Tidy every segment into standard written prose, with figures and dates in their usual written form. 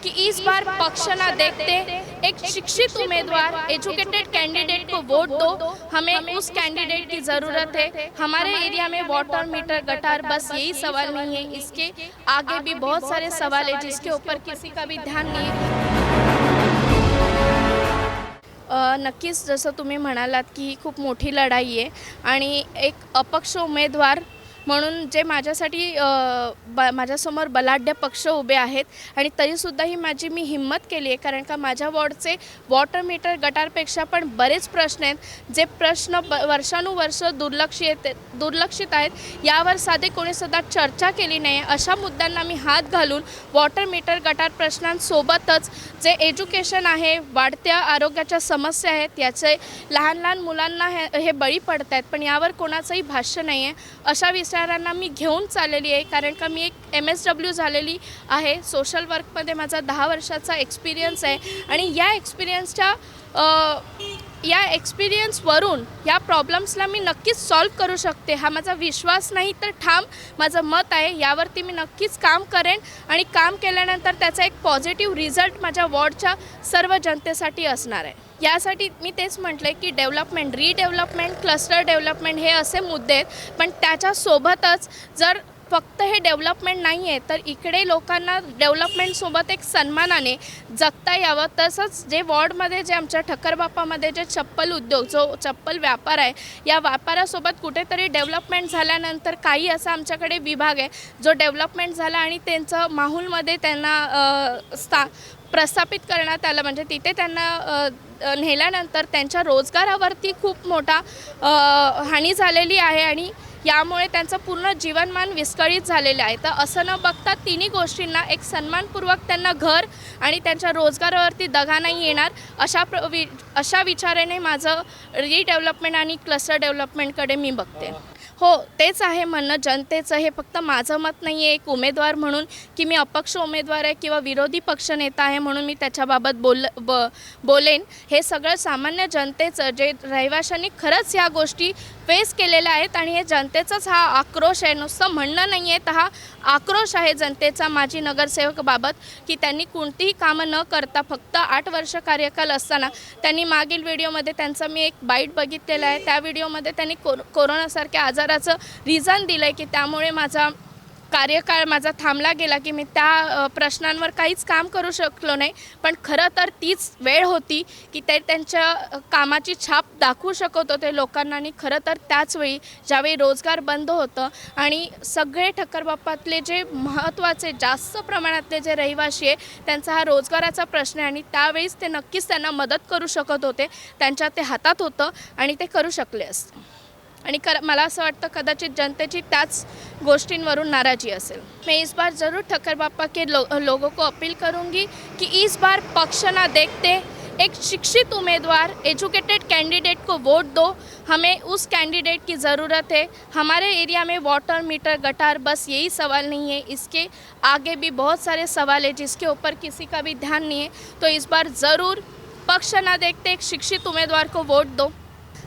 कि इस बार पक्ष ना देखते एक शिक्षित उम्मीदवार एजुकेटेड कैंडिडेट को वोट दो। हमें उस कैंडिडेट की ज़रूरत है। हमारे एरिया में वाटर मीटर गटार बस यही सवाल नहीं है, इसके आगे भी बहुत सारे सवाल है जिसके ऊपर किसी का भी ध्यान नहीं है। नक्कीच जसं तुम्ही म्हणालात की ही खूप मोठी लढाई आहे आणि एक अपक्ष उमेदवार म्हणून जे माझ्यासाठी माझ्यासमोर बलाढ्य पक्ष उभे आहेत आणि तरीसुद्धा ही मी हिम्मत केली आहे, कारण का माझ्या वॉर्डचे वॉटर मीटर गटारपेक्षा पण बरेच प्रश्न आहेत जे प्रश्न वर्षानुवर्ष दुर्लक्षित आहेत, यावर साधे कोणीसुद्धा चर्चा केली नाही। अशा मुद्द्यांना मी हात घालून वॉटर मीटर गटार प्रश्नांसोबतच जे एज्युकेशन आहे, वाढत्या आरोग्याच्या समस्या आहेत, याचे लहान लहान मुलांना हे बळी पडत आहेत, पण यावर कोणाचंही भाष्य नाही आहे। अशा विचारांना मी घेऊन चाललेली आहे, कारण का मी एक MSW झालेली आहे। सोशल वर्कमध्ये माझा 10 वर्षाचा एक्सपिरियन्स आहे आणि या एक्सपिरियन्सवरून या प्रॉब्लेम्सला मी नक्कीच सॉल्व करू शकते, हा माझा विश्वास नाही तर ठाम माझं मत आहे। यावरती मी नक्कीच काम करेन आणि काम केल्यानंतर त्याचा एक पॉझिटिव्ह रिझल्ट माझ्या वॉर्डच्या सर्व जनतेसाठी असणार आहे। यासाठी मी तेच म्हटले की डेव्हलपमेंट, रिडेव्हलपमेंट, क्लस्टर डेव्हलपमेंट हे असे मुद्दे आहेत, पण त्याच्यासोबतच जर फक्त हे डेव्हलपमेंट नाही आहे तर इकडे लोकांना डेव्हलपमेंटसोबत एक सन्मानाने जगता यावं। तसंच जे वॉर्डमध्ये जे आमच्या ठक्करबापामध्ये जे चप्पल उद्योग, जो चप्पल व्यापार आहे, या व्यापारासोबत कुठेतरी डेव्हलपमेंट झाल्यानंतर काही असा आमच्याकडे विभाग आहे जो डेव्हलपमेंट झाला आणि त्यांचं माहूलमध्ये त्यांना प्रस्थापित करण्यात आलं, म्हणजे तिथे त्यांना नेल्यानंतर त्यांच्या रोजगारावरती खूप मोठा हानी झालेली आहे आणि यामुळे त्यांचं पूर्ण जीवनमान विस्कळीत झालेलं आहे। तर असं न बघता तिन्ही गोष्टींना एक सन्मानपूर्वक त्यांना घर आणि त्यांच्या रोजगारावरती दगा नाही येणार अशा विचाराने माझं रिडेव्हलपमेंट आणि क्लस्टर डेव्हलपमेंटकडे मी बघते। हो, तेच आहे म्हणणं जनतेचं, हे फक्त माझं मत नाही आहे एक उमेदवार म्हणून की मी अपक्ष उमेदवार आहे किंवा विरोधी पक्षनेता आहे म्हणून मी त्याच्याबाबत बोलेन। हे सगळं सामान्य जनतेचं, जे रहिवाशांनी खरंच ह्या गोष्टी फेस केलेल्या आहेत आणि हे जनतेचाच हा आक्रोश आहे, नुसतं म्हणणं नाही आहे, तर हा आक्रोश आहे जनतेचा माजी नगरसेवकबाबत की त्यांनी कोणतीही कामं न करता फक्त 8 वर्ष कार्यकाल असताना त्यांनी मागील व्हिडिओमध्ये त्यांचा मी एक बाईट बघितलेला आहे, त्या व्हिडिओमध्ये त्यांनी कोरोनासारख्या आजाराचं रिझन दिलं आहे की त्यामुळे माझा कार्यकाळ थांबला गेला की मी त्या प्रश्नांवर काहीच काम करू शकलो नाही। पण खरं तर तीच वेळ होती की ते त्यांच्या कामाची छाप दाखवू शकत होते लोकांना आणि खरं तर त्याच वेळी ज्यावेळी रोजगार बंद होतं आणि सगळे ठक्करबापातले जे महत्त्वाचे जास्त प्रमाणातले जे रहिवासी आहे त्यांचा हा रोजगाराचा प्रश्न आहे आणि त्यावेळीच ते नक्कीच त्यांना मदत करू शकत होते, त्यांच्या ते हातात होतं आणि ते करू शकले असते। आणि मला असं वाटतं कदाचित जनतेची त्याच गोष्टींवरून नाराजी असेल। मैं इस बार ज़रूर ठक्करबापा के लोगों को अपील करूंगी कि इस बार पक्ष ना देखते एक शिक्षित उम्मीदवार एजुकेटेड कैंडिडेट को वोट दो। हमें उस कैंडिडेट की ज़रूरत है। हमारे एरिया में वाटर मीटर गटार बस यही सवाल नहीं है, इसके आगे भी बहुत सारे सवाल है जिसके ऊपर किसी का भी ध्यान नहीं है। तो इस बार ज़रूर पक्ष ना देखते एक शिक्षित उम्मीदवार को वोट दो।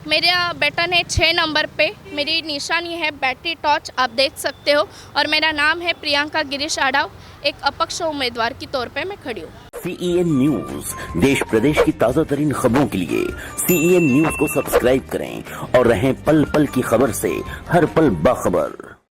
मेरा बटन है 6 नंबर पे, मेरी निशानी है बैटरी टॉर्च, आप देख सकते हो, और मेरा नाम है प्रियंका गिरीश आडाव। एक अपक्ष उम्मीदवार की तौर पे मैं खड़ी हूँ। CEN न्यूज, देश प्रदेश की ताज़ा तरीन खबरों के लिए CEN न्यूज को सब्सक्राइब करें और रहें पल पल की खबर से हर पल बाखबर।